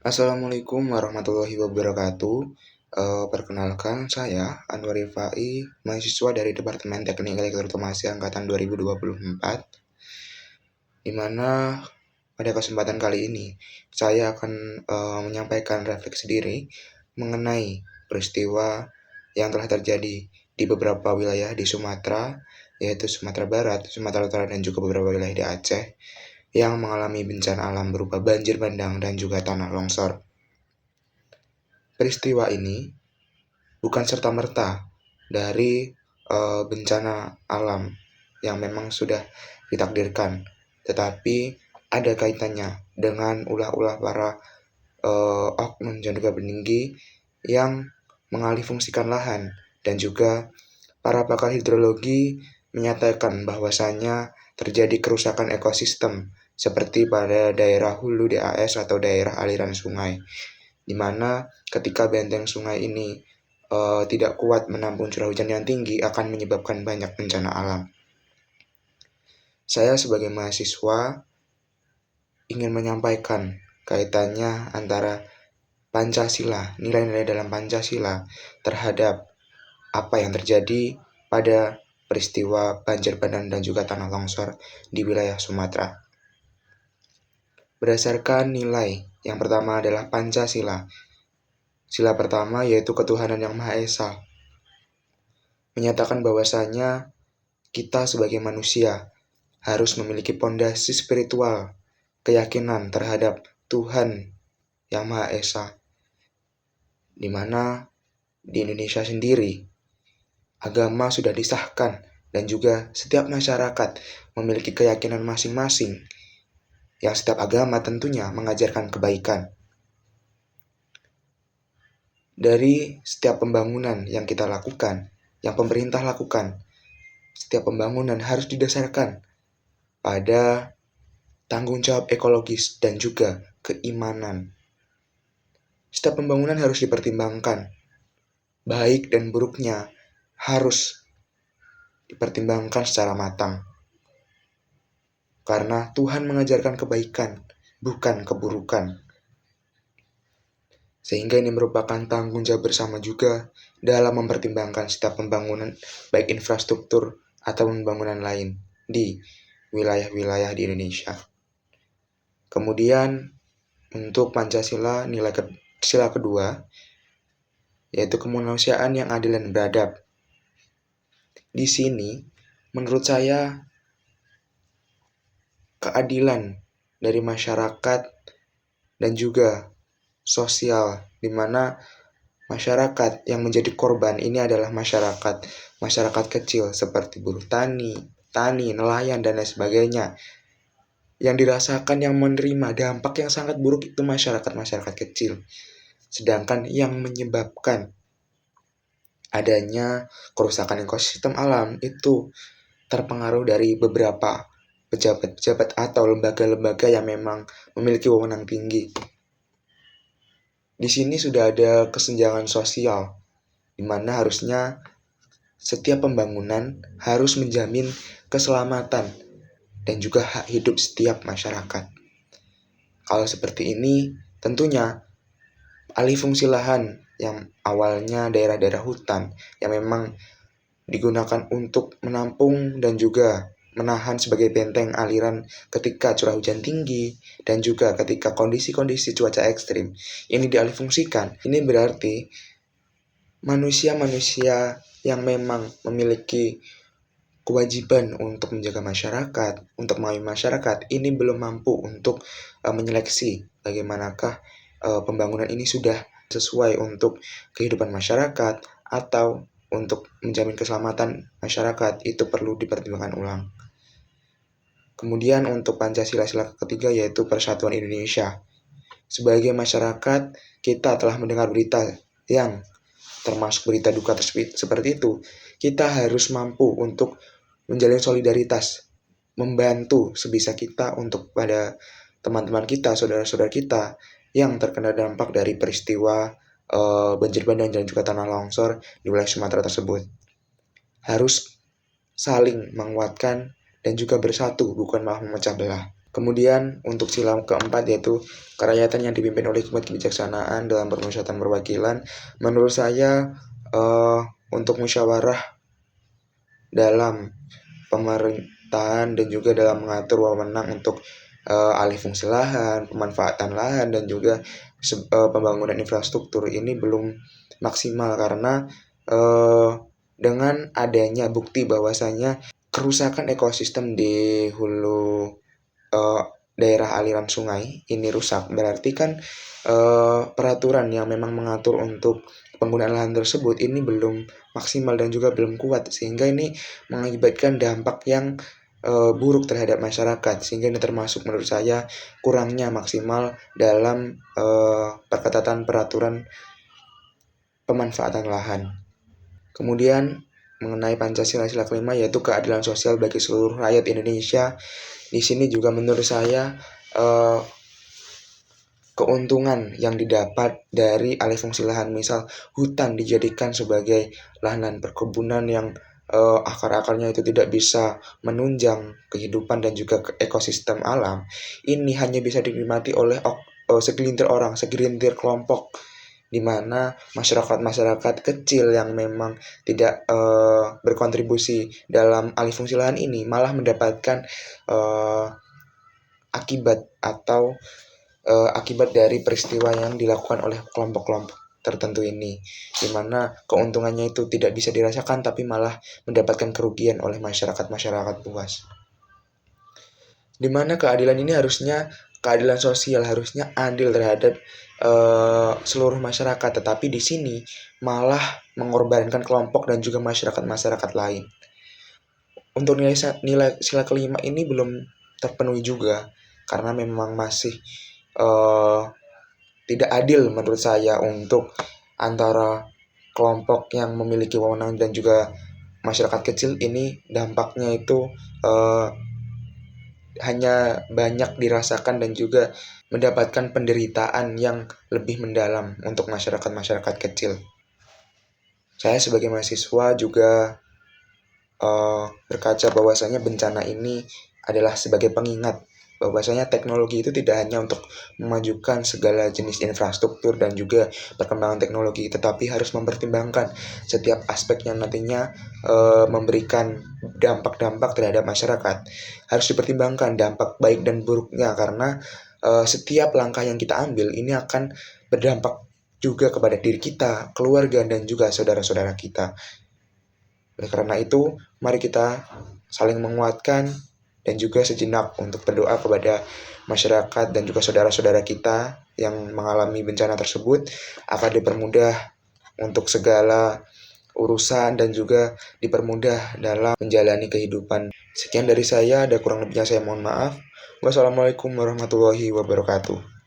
Assalamualaikum warahmatullahi wabarakatuh. Perkenalkan saya Anwar Rifai, mahasiswa dari Departemen Teknik Elektroautomasi Angkatan 2024, di mana pada kesempatan kali ini saya akan menyampaikan refleksi diri mengenai peristiwa yang telah terjadi di beberapa wilayah di Sumatera, yaitu Sumatera Barat, Sumatera Utara, dan juga beberapa wilayah di Aceh yang mengalami bencana alam berupa banjir bandang dan juga tanah longsor. Peristiwa ini bukan serta-merta dari bencana alam yang memang sudah ditakdirkan, tetapi ada kaitannya dengan ulah-ulah para oknum dan juga peninggi yang mengalihfungsikan lahan, dan juga para pakar hidrologi menyatakan bahwasanya terjadi kerusakan ekosistem seperti pada daerah hulu DAS atau daerah aliran sungai, di mana ketika benteng sungai ini tidak kuat menampung curah hujan yang tinggi akan menyebabkan banyak bencana alam. Saya sebagai mahasiswa ingin menyampaikan kaitannya antara Pancasila, nilai-nilai dalam Pancasila terhadap apa yang terjadi pada peristiwa banjir bandang dan juga tanah longsor di wilayah Sumatera. Berdasarkan nilai, yang pertama adalah Pancasila. Sila pertama yaitu ketuhanan yang Maha Esa, menyatakan bahwasanya kita sebagai manusia harus memiliki pondasi spiritual, keyakinan terhadap Tuhan yang Maha Esa, di mana di Indonesia sendiri agama sudah disahkan dan juga setiap masyarakat memiliki keyakinan masing-masing, yang setiap agama tentunya mengajarkan kebaikan. Dari setiap pembangunan yang kita lakukan, yang pemerintah lakukan, setiap pembangunan harus didasarkan pada tanggung jawab ekologis dan juga keimanan. Setiap pembangunan harus dipertimbangkan, baik dan buruknya harus dipertimbangkan secara matang. Karena Tuhan mengajarkan kebaikan, bukan keburukan. Sehingga ini merupakan tanggung jawab bersama juga dalam mempertimbangkan setiap pembangunan, baik infrastruktur atau pembangunan lain di wilayah-wilayah di Indonesia. Kemudian untuk Pancasila, sila kedua yaitu kemanusiaan yang adil dan beradab. Di sini menurut saya keadilan dari masyarakat dan juga sosial, di mana masyarakat yang menjadi korban ini adalah masyarakat kecil seperti buruh tani, nelayan, dan lain sebagainya. Yang dirasakan, yang menerima dampak yang sangat buruk itu masyarakat kecil. Sedangkan yang menyebabkan adanya kerusakan ekosistem alam itu terpengaruh dari beberapa pejabat-pejabat atau lembaga-lembaga yang memang memiliki wewenang tinggi. Di sini sudah ada kesenjangan sosial, di mana harusnya setiap pembangunan harus menjamin keselamatan dan juga hak hidup setiap masyarakat. Kalau seperti ini, tentunya alih fungsi lahan yang awalnya daerah-daerah hutan yang memang digunakan untuk menampung dan juga menahan sebagai benteng aliran ketika curah hujan tinggi dan juga ketika kondisi-kondisi cuaca ekstrim ini dialihfungsikan. Ini berarti manusia-manusia yang memang memiliki kewajiban untuk menjaga masyarakat, untuk mengayomi masyarakat, ini belum mampu untuk menyeleksi bagaimanakah pembangunan ini sudah sesuai untuk kehidupan masyarakat atau untuk menjamin keselamatan masyarakat. Itu perlu dipertimbangkan ulang. Kemudian untuk Pancasila sila ketiga yaitu Persatuan Indonesia. Sebagai masyarakat, kita telah mendengar berita yang termasuk berita duka seperti itu. Kita harus mampu untuk menjalin solidaritas, membantu sebisa kita untuk pada teman-teman kita, saudara-saudara kita yang terkena dampak dari peristiwa banjir bandang dan juga tanah longsor di wilayah Sumatera tersebut. Harus saling menguatkan dan juga bersatu, bukan malah memecah belah. Kemudian untuk sila keempat yaitu kerakyatan yang dipimpin oleh hikmat kebijaksanaan dalam permusyawaratan perwakilan. Menurut saya untuk musyawarah dalam pemerintahan dan juga dalam mengatur wewenang untuk alih fungsi lahan, pemanfaatan lahan, dan juga pembangunan infrastruktur ini belum maksimal karena dengan adanya bukti bahwasanya kerusakan ekosistem di hulu daerah aliran sungai ini rusak, berarti kan peraturan yang memang mengatur untuk penggunaan lahan tersebut ini belum maksimal dan juga belum kuat, sehingga ini mengakibatkan dampak yang buruk terhadap masyarakat, sehingga ini termasuk menurut saya kurangnya maksimal dalam perketatan peraturan pemanfaatan lahan. Kemudian mengenai Pancasila sila kelima yaitu keadilan sosial bagi seluruh rakyat Indonesia. Di sini juga menurut saya keuntungan yang didapat dari alih fungsi lahan, misal hutan dijadikan sebagai lahan perkebunan yang akar-akarnya itu tidak bisa menunjang kehidupan dan juga ekosistem alam, ini hanya bisa dinikmati oleh segelintir orang, segelintir kelompok, di mana masyarakat kecil yang memang tidak berkontribusi dalam alih fungsi lahan ini malah mendapatkan akibat dari peristiwa yang dilakukan oleh kelompok-kelompok tertentu ini, di mana keuntungannya itu tidak bisa dirasakan tapi malah mendapatkan kerugian oleh masyarakat luas. Di mana keadilan ini harusnya keadilan sosial, harusnya adil terhadap seluruh masyarakat, tetapi di sini malah mengorbankan kelompok dan juga masyarakat lain. Untuk nilai sila kelima ini belum terpenuhi juga karena memang masih tidak adil menurut saya untuk antara kelompok yang memiliki wewenang dan juga masyarakat kecil ini. Dampaknya itu hanya banyak dirasakan dan juga mendapatkan penderitaan yang lebih mendalam untuk masyarakat kecil. Saya sebagai mahasiswa juga berkaca bahwasanya bencana ini adalah sebagai pengingat bahwasanya teknologi itu tidak hanya untuk memajukan segala jenis infrastruktur dan juga perkembangan teknologi, tetapi harus mempertimbangkan setiap aspek yang nantinya memberikan dampak-dampak terhadap masyarakat. Harus dipertimbangkan dampak baik dan buruknya, karena setiap langkah yang kita ambil ini akan berdampak juga kepada diri kita, keluarga, dan juga saudara-saudara kita. Oleh karena itu, mari kita saling menguatkan dan juga sejenak untuk berdoa kepada masyarakat dan juga saudara-saudara kita yang mengalami bencana tersebut agar dipermudah untuk segala urusan dan juga dipermudah dalam menjalani kehidupan. Sekian dari saya, ada kurang lebihnya saya mohon maaf. Wassalamualaikum warahmatullahi wabarakatuh.